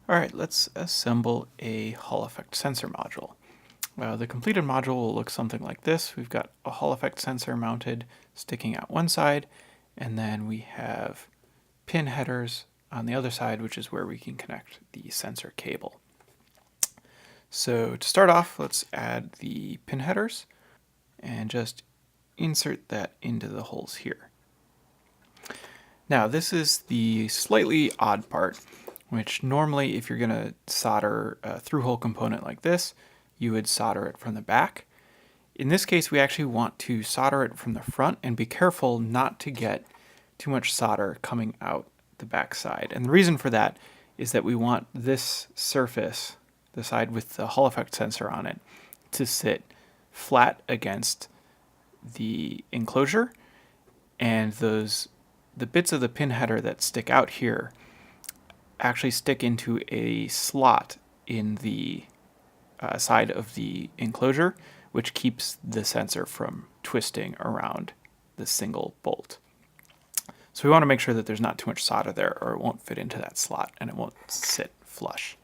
All right, let's assemble a Hall effect sensor module. The completed module will look something like this. We've got a Hall effect sensor mounted sticking out one side, and then we have pin headers on the other side, which is where we can connect the sensor cable. So to start off, let's add the pin headers and just insert that into the holes here. Now this is the slightly odd part, which normally if you're going to solder a through-hole component like this, you would solder it from the back. In this case, we actually want to solder it from the front and be careful not to get too much solder coming out the back side. And the reason for that is that we want this surface, the side with the Hall effect sensor on it, to sit flat against the enclosure, and the bits of the pin header that stick out here actually stick into a slot in the side of the enclosure, which keeps the sensor from twisting around the single bolt. So we want to make sure that there's not too much solder there, or it won't fit into that slot and it won't sit flush.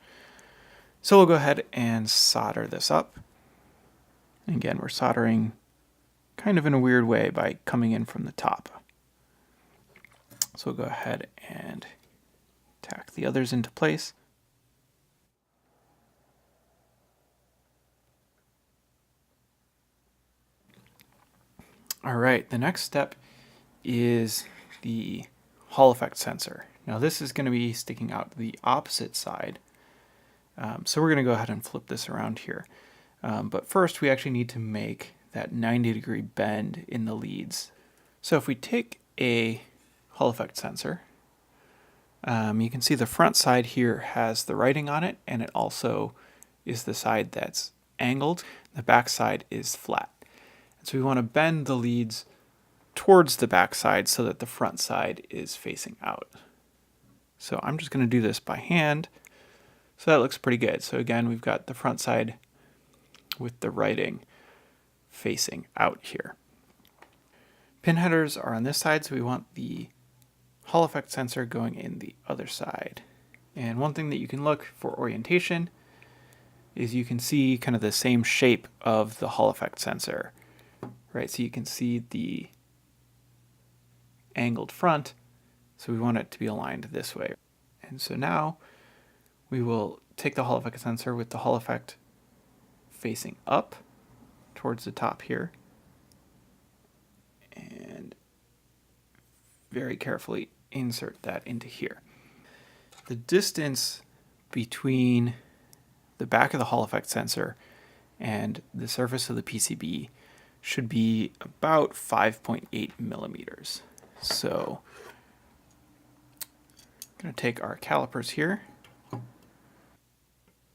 So we'll go ahead and solder this up. And again, we're soldering kind of in a weird way by coming in from the top. So we'll go ahead and tack the others into place. All right, the next step is the Hall effect sensor. Now this is going to be sticking out the opposite side. So we're going to go ahead and flip this around here. But first we actually need to make that 90-degree bend in the leads. So if we take a Hall effect sensor, you can see the front side here has the writing on it, and it also is the side that's angled. The back side is flat. And so we want to bend the leads towards the back side so that the front side is facing out. So I'm just going to do this by hand. So that looks pretty good. So again, we've got the front side with the writing facing out here. Pin headers are on this side, so we want the Hall effect sensor going in the other side. And one thing that you can look for orientation is you can see kind of the same shape of the Hall effect sensor, right? So you can see the angled front, so we want it to be aligned this way. And so now we will take the Hall effect sensor with the Hall effect facing up towards the top here, and very carefully insert that into here. The distance between the back of the Hall effect sensor and the surface of the PCB should be about 5.8 millimeters. So I'm going to take our calipers here.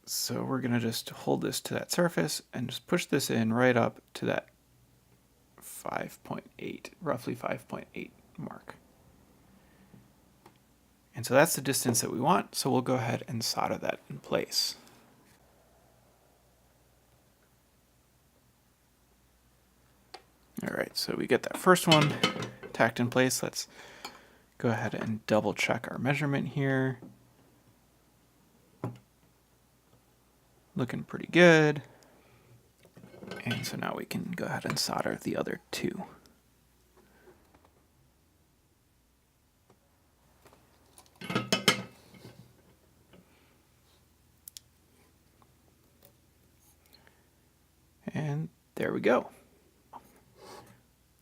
So we're going to just hold this to that surface and just push this in right up to that 5.8, roughly 5.8 mark. And so that's the distance that we want, so we'll go ahead and solder that in place. All right, so we get that first one tacked in place. Let's go ahead and double check our measurement here. Looking pretty good. And so now we can go ahead and solder the other two. And there we go.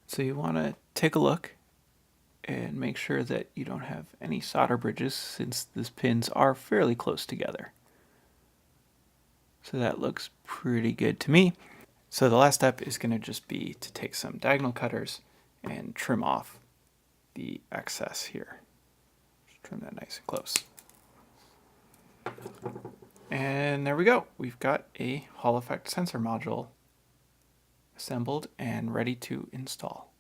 So you want to take a look and make sure that you don't have any solder bridges, since these pins are fairly close together. So that looks pretty good to me. So the last step is going to just be to take some diagonal cutters and trim off the excess here. Just trim that nice and close. And there we go. We've got a Hall effect sensor module assembled and ready to install.